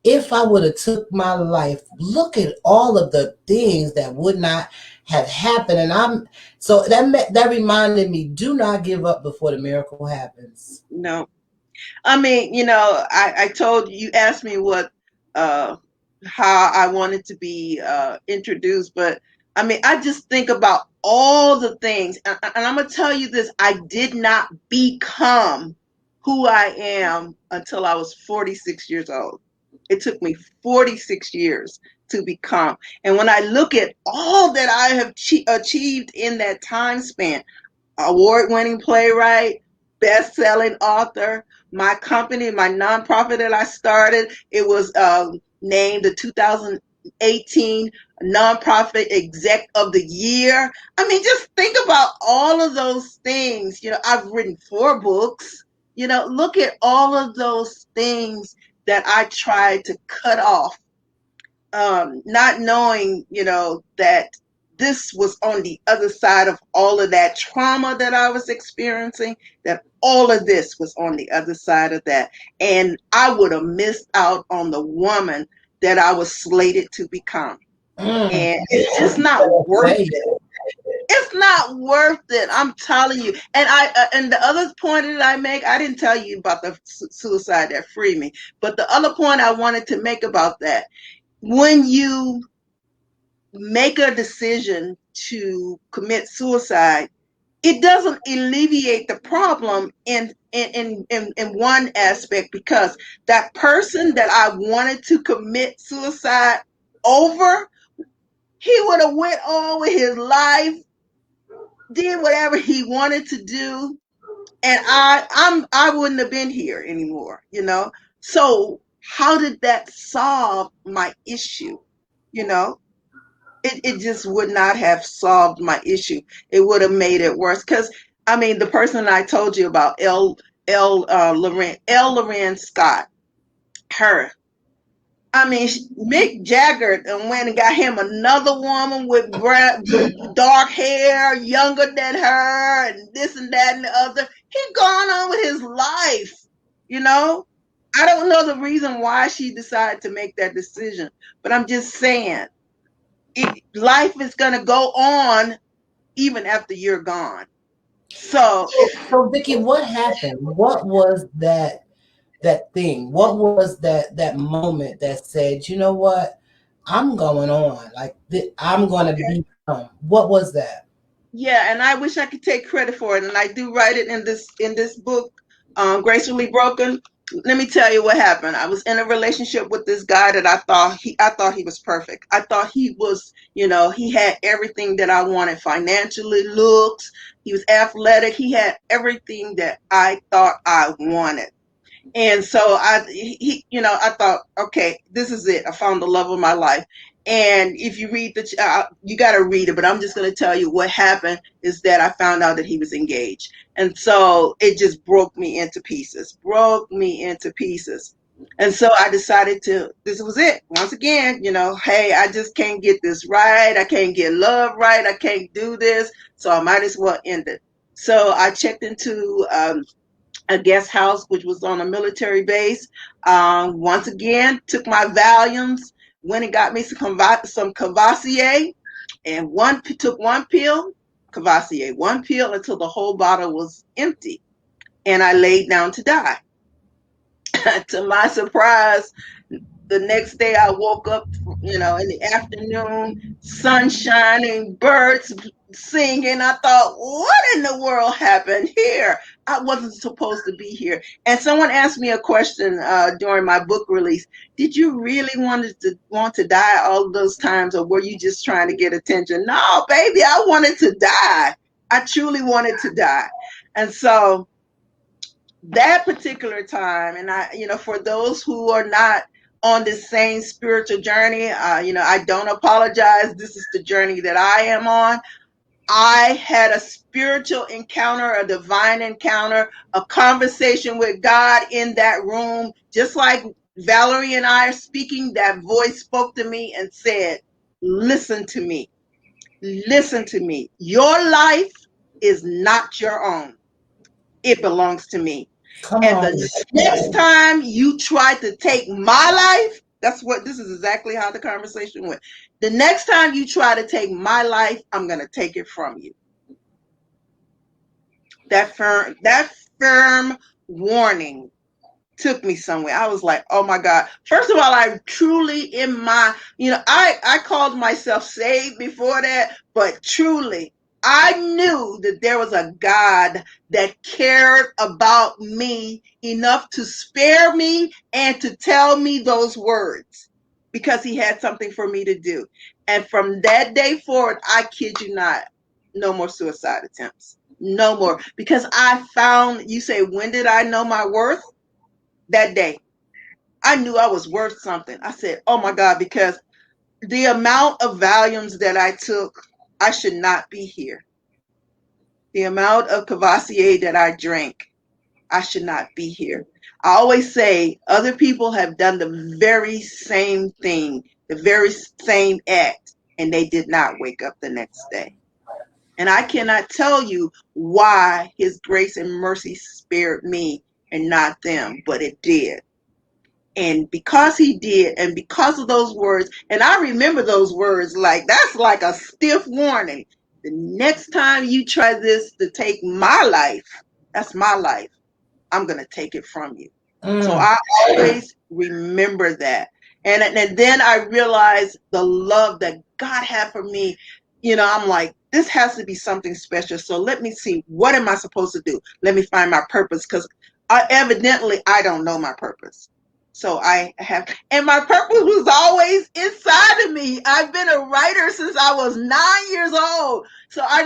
if I would have took my life, look at all of the things that would not have happened. And that reminded me, do not give up before the miracle happens. No. I mean, you know, I told you, asked me what, how I wanted to be introduced, but I mean, I just think about all the things, and I'm gonna tell you this: I did not become who I am until I was 46 years old. It took me 46 years to become. And when I look at all that I have achieved in that time span, award-winning playwright, best-selling author. My company, my nonprofit that I started, it was named the 2018 Nonprofit Exec of the Year. I mean, just think about all of those things. You know, I've written 4 books. You know, look at all of those things that I tried to cut off, not knowing, that this was on the other side of all of that trauma that I was experiencing, that all of this was on the other side of that. And I would have missed out on the woman that I was slated to become. Mm, And it's just not worth say it. It's not worth it. I'm telling you. And and the other point that I make, I didn't tell you about the suicide that freed me, but the other point I wanted to make about that, when you make a decision to commit suicide, it doesn't alleviate the problem in one aspect, because that person that I wanted to commit suicide over, he would have went on with his life, did whatever he wanted to do, and I wouldn't have been here anymore. So how did that solve my issue? You know, it just would not have solved my issue. It would have made it worse. Because I mean, the person I told you about, Loren Scott, her. I mean, Mick Jagger and went and got him another woman with dark hair, younger than her, and this and that and the other. He gone on with his life. You know, I don't know the reason why she decided to make that decision, but I'm just saying, life is going to go on even after you're gone. So, so, Vickie, what happened? What was that thing? What was that moment that said, you know what, I'm going on, like I'm going to okay. become? What was that? Yeah, and I wish I could take credit for it, and I do write it in this book, Gracefully Broken. Let me tell you what happened. I was in a relationship with this guy that I thought he was perfect. I thought he was, he had everything that I wanted financially, looks, he was athletic, he had everything that I thought I wanted. And so I thought, okay, this is it. I found the love of my life. And if you read you got to read it, but I'm just going to tell you what happened is that I found out that he was engaged. And so it just broke me into pieces. And so I decided this was it. Once again, hey, I just can't get this right. I can't get love right. I can't do this. So I might as well end it. So I checked into, a guest house, which was on a military base. Once again, took my Valiums, went and got me some Cavassier, and took one pill, Cavassier, one pill until the whole bottle was empty, and I laid down to die. To my surprise, the next day I woke up, in the afternoon, sun shining, birds singing. I thought, what in the world happened here? I wasn't supposed to be here. And someone asked me a question during my book release. Did you really want to die all of those times, or were you just trying to get attention? No, baby, I wanted to die. I truly wanted to die. And so that particular time, and for those who are not on this same spiritual journey, I don't apologize. This is the journey that I am on. I had a spiritual encounter, a divine encounter, a conversation with God in that room. Just like Valerie and I are speaking, that voice spoke to me and said, listen to me, listen to me. Your life is not your own. It belongs to me. Come And on. the next time you try to take my life, this is exactly how the conversation went. The next time you try to take my life, I'm going to take it from you. That firm warning took me somewhere. I was like, oh my God. First of all, I truly in my, I called myself saved before that, but truly, I knew that there was a God that cared about me enough to spare me and to tell me those words because he had something for me to do. And from that day forward, I kid you not, no more suicide attempts. No more. Because I found, you say, when did I know my worth? That day. I knew I was worth something. I said, oh my God, because the amount of Valiums that I took, I should not be here. The amount of Cavassier that I drank, I should not be here. I always say other people have done the very same thing, the very same act, and they did not wake up the next day. And I cannot tell you why his grace and mercy spared me and not them, but it did. And because he did, and because of those words, and I remember those words, like that's like a stiff warning. The next time you try this to take my life, that's my life, I'm going to take it from you. So I always remember that. And then I realized the love that God had for me. I'm like, this has to be something special. So let me see, what am I supposed to do? Let me find my purpose, because evidently I don't know my purpose. So I have, and my purpose was always inside of me. I've been a writer since I was 9 years old. So I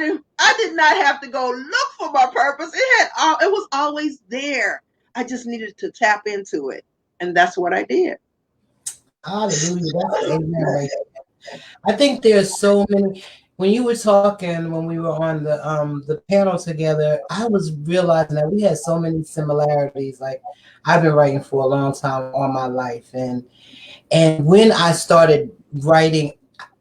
did not have to go look for my purpose. It was always there. I just needed to tap into it. And that's what I did. Hallelujah. That's amen right there. I think there's so many. When you were talking, when we were on the panel together, I was realizing that we had so many similarities. Like I've been writing for a long time all my life. And when I started writing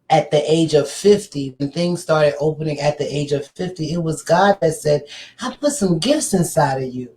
at the age of 50, when things started opening at the age of 50, it was God that said, I put some gifts inside of you.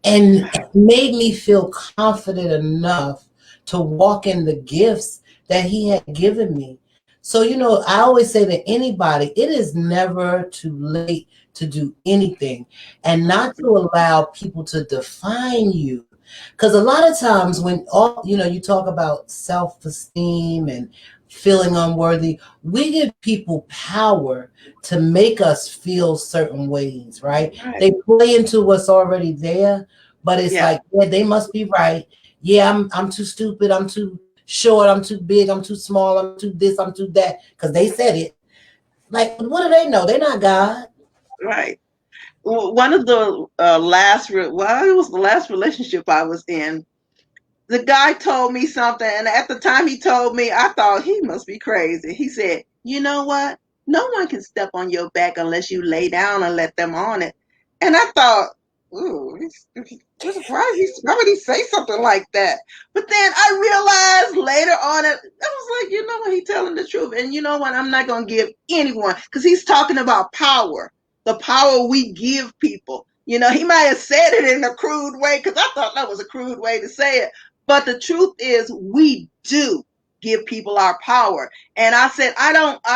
And it made me feel confident enough to walk in the gifts that he had given me. So, I always say to anybody, it is never too late to do anything, and not to allow people to define you. Because a lot of times when you talk about self-esteem and feeling unworthy, we give people power to make us feel certain ways, right? Right. They play into what's already there, but it's Yeah. like, yeah, they must be right. Yeah, I'm too stupid, I'm too short, I'm too big, I'm too small, I'm too this, I'm too that, because they said it. Like, what do they know? They're not God. Right. One of the it was the last relationship I was in. The guy told me something, and at the time he told me, I thought he must be crazy. He said, you know what? No one can step on your back unless you lay down and let them on it. And I thought, ooh, why would he say something like that? But then I realized later on, I was like, you know what? He's telling the truth. And you know what? I'm not going to give anyone, because he's talking about power, the power we give people. He might have said it in a crude way, because I thought that was a crude way to say it. But the truth is, we do give people our power. And I said, I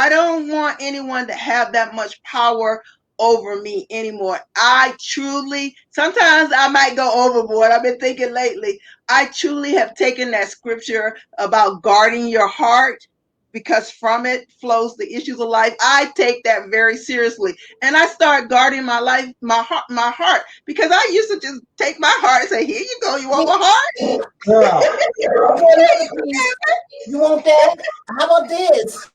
don't want anyone to have that much power over me anymore. I truly, sometimes I might go overboard. I've been thinking lately, I truly have taken that scripture about guarding your heart, because from it flows the issues of life. I take that very seriously. And I start guarding my life, my heart, because I used to just take my heart and say, here you go, you want my heart? Girl, you want that? How about this?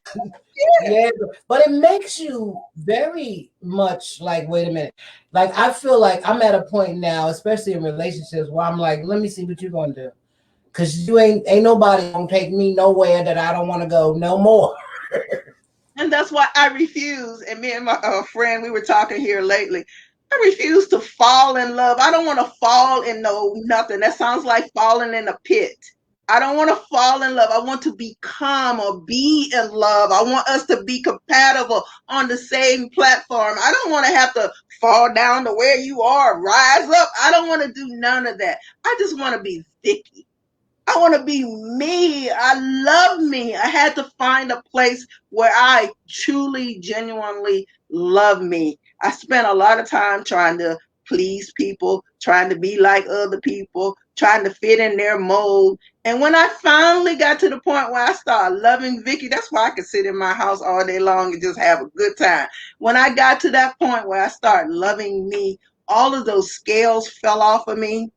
Yeah, but it makes you very much like, wait a minute. Like, I feel like I'm at a point now, especially in relationships, where I'm like, let me see what you're gonna do. Cause you ain't nobody gonna take me nowhere that I don't want to go no more. And that's why I refuse. And me and my friend, we were talking here lately. I refuse to fall in love. I don't want to fall in nothing. That sounds like falling in a pit. I don't want to fall in love. I want to become or be in love. I want us to be compatible on the same platform. I don't want to have to fall down to where you are, rise up. I don't want to do none of that. I just want to be Vickie. I want to be me. I love me. I had to find a place where I truly, genuinely love me. I spent a lot of time trying to please people, trying to be like other people, trying to fit in their mold. And when I finally got to the point where I started loving Vickie, that's why I could sit in my house all day long and just have a good time. When I got to that point where I started loving me, all of those scales fell off of me.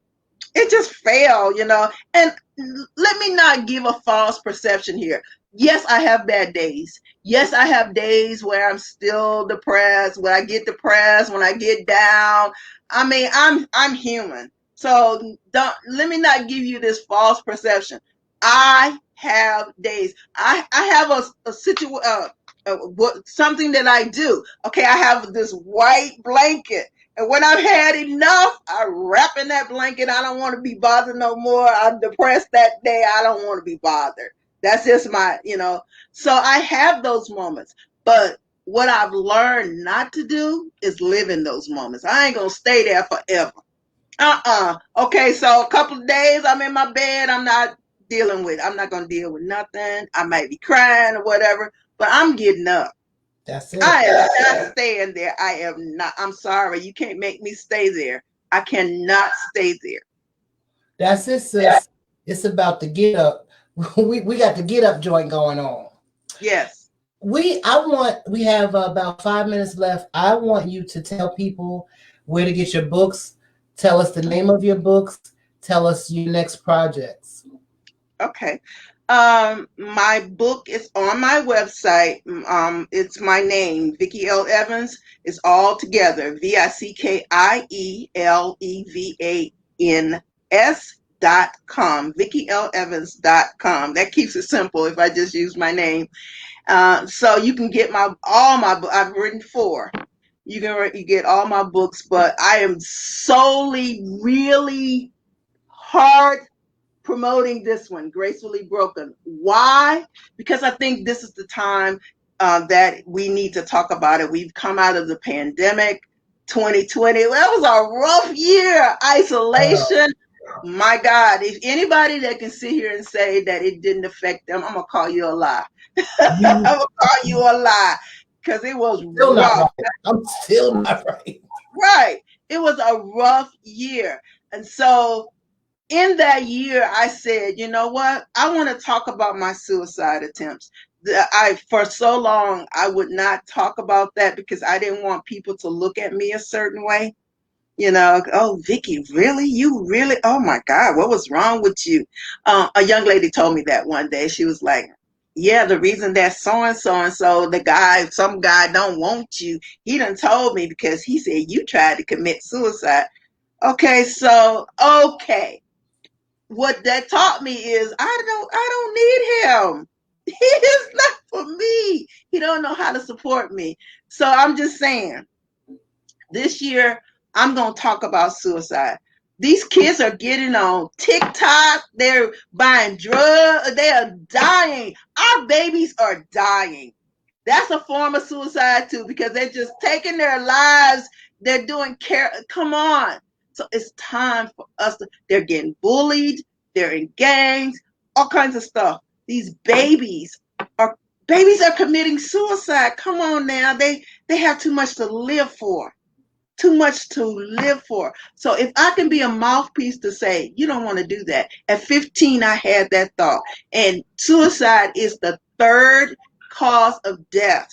It just fell, you know. And let me not give a false perception here. Yes, I have bad days. Yes, I have days where I'm still depressed, when I get depressed, when I get down. I mean, I'm human. So don't let me not give you this false perception. I have days. I have a situation, something that I do. Okay, I have this white blanket, and when I've had enough, I wrap in that blanket. I don't want to be bothered no more. I'm depressed that day. I don't want to be bothered. That's just my, you know. So I have those moments. But what I've learned not to do is live in those moments. I ain't going to stay there forever. Okay, so a couple of days I'm in my bed. I'm not going to deal with nothing. I might be crying or whatever, but I'm getting up. That's it. I am not staying there. I am not. I'm sorry. You can't make me stay there. I cannot stay there. That's it, sis. It's about the get up. We got the get up joint going on. Yes. We have about 5 minutes left. I want you to tell people where to get your books. Tell us the name of your books. Tell us your next projects. Okay. My book is on my website. It's my name, Vickie L. Evans. It's all together. VickieLEvans.com. VickieLEvans.com. That keeps it simple if I just use my name. So you can get all my books. I've written 4. You get all my books, but I am solely really hard promoting this one, Gracefully Broken. Why? Because I think this is the time that we need to talk about it. We've come out of the pandemic, 2020. Well, that was a rough year. Isolation. My God, if anybody that can sit here and say that it didn't affect them, I'm going to call you a lie. I'm going to call you a lie because it was Still rough. not right. I'm still not right. Right. It was a rough year. And so in that year, I said, you know what? I want to talk about my suicide attempts. For so long, I would not talk about that because I didn't want people to look at me a certain way. You know, oh, Vickie, really? You really? Oh my God, what was wrong with you? A young lady told me that one day. She was like, yeah, the reason that so some guy don't want you, he done told me because he said you tried to commit suicide. Okay, so, okay. What that taught me is I don't need him. He is not for me. He don't know how to support me. So I'm just saying, this year I'm gonna talk about suicide. These kids are getting on TikTok. They're buying drugs. They are dying. Our babies are dying. That's a form of suicide too, because they're just taking their lives. They're doing care. Come on. So it's time for us to, they're getting bullied. They're in gangs, all kinds of stuff. These are babies are committing suicide. Come on now. They have too much to live for. Too much to live for. So if I can be a mouthpiece to say, you don't want to do that. At 15, I had that thought. And suicide is the 3rd cause of death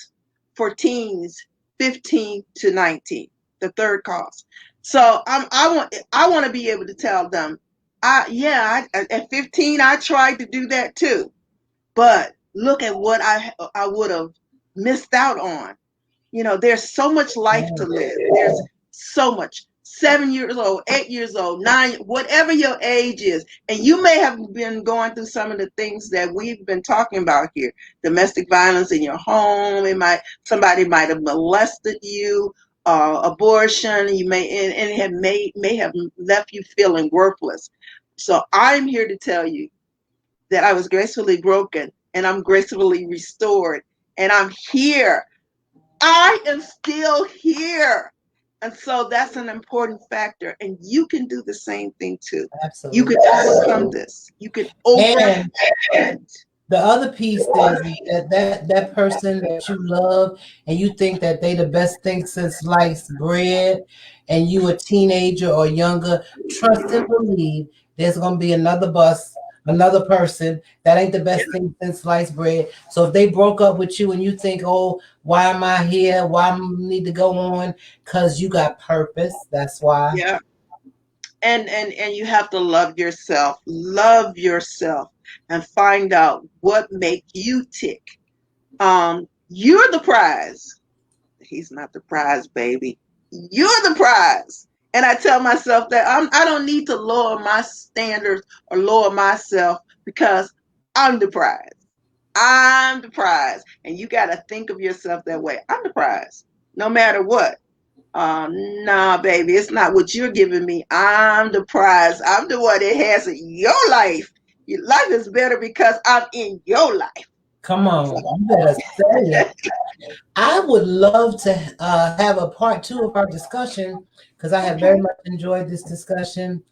for teens 15 to 19. The 3rd cause. So I want to be able to tell them, at 15 I tried to do that too. But look at what I would have missed out on. You know, there's so much life to live. There's so much. 7 years old, 8 years old, 9, whatever your age is. And you may have been going through some of the things that we've been talking about here. Domestic violence in your home. Somebody might have molested you, abortion, you may have left you feeling worthless. So I'm here to tell you that I was gracefully broken and I'm gracefully restored. And I'm here. I am still here. And so that's an important factor. And you can do the same thing too. Absolutely. You can overcome this. You can overcome it. The other piece is that person that you love and you think that they the best thing since sliced bread, and you a teenager or younger, trust and believe there's going to be another bus, another person. That ain't the best thing since sliced bread. So if they broke up with you and you think, oh, why am I here? Why I need to go on? Because you got purpose. That's why. Yeah. And you have to love yourself and find out what make you tick. You're the prize. He's not the prize, baby. You're the prize. And I tell myself that I don't need to lower my standards or lower myself, because I'm the prize. I'm the prize. And you got to think of yourself that way. I'm the prize, no matter what. Nah, baby, it's not what you're giving me. I'm the prize. I'm the one that has your life. Your life is better because I'm in your life. Come on, you better say it. I would love to have a part two of our discussion because I have very Okay. much enjoyed this discussion.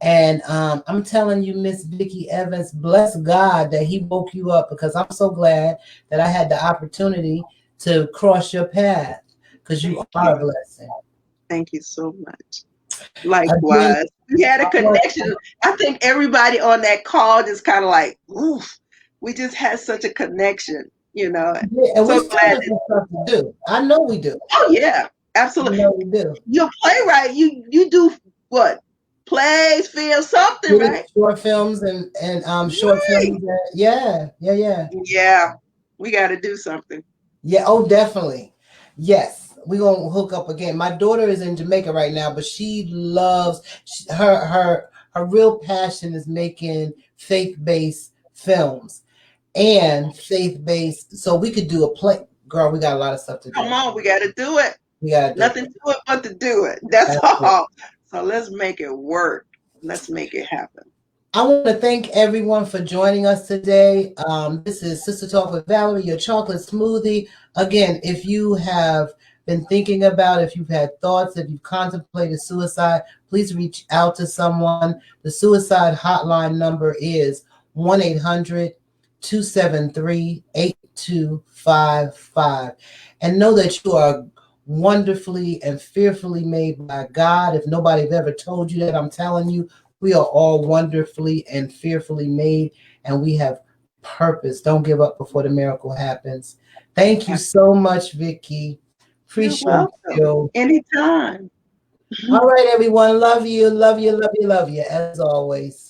And I'm telling you, Miss Vickie Evans, bless God that He woke you up, because I'm so glad that I had the opportunity to cross your path, because you Thank are a you. blessing. Thank you so much. Again, Likewise. We had a I want- connection. I think everybody on that call just kind of like, oof, we just had such a connection, you know. yeah, and we So still glad have that, some stuff to do. I know we do. oh yeah, I absolutely. know we do. You're a playwright. You do what? Plays, film, something, Yeah, right? short films and short Right. films. Yeah, yeah, yeah. Yeah. We got to do something. Yeah, oh, definitely. Yes, we gonna hook up again. My daughter is in Jamaica right now, but she loves her real passion is making faith-based films and faith-based. So we could do a play. Girl, we got a lot of stuff to Come do. on, we got to do it. We gotta do Nothing to it but to do it. That's it. all. So let's make it work. Let's make it happen. I want to thank everyone for joining us today. This is Sister Talk with Valerie, your chocolate smoothie. Again, if you have been thinking about, if you've had thoughts, if you've contemplated suicide, please reach out to someone. The suicide hotline number is 1-800-273-8255. And know that you are wonderfully and fearfully made by God. If nobody have ever told you that, I'm telling you, we are all wonderfully and fearfully made, and we have purpose. Don't give up before the miracle happens. Thank you so much, Vickie. You're Appreciate welcome. you. Anytime. All right, everyone. Love you, love you, love you, love you, as always.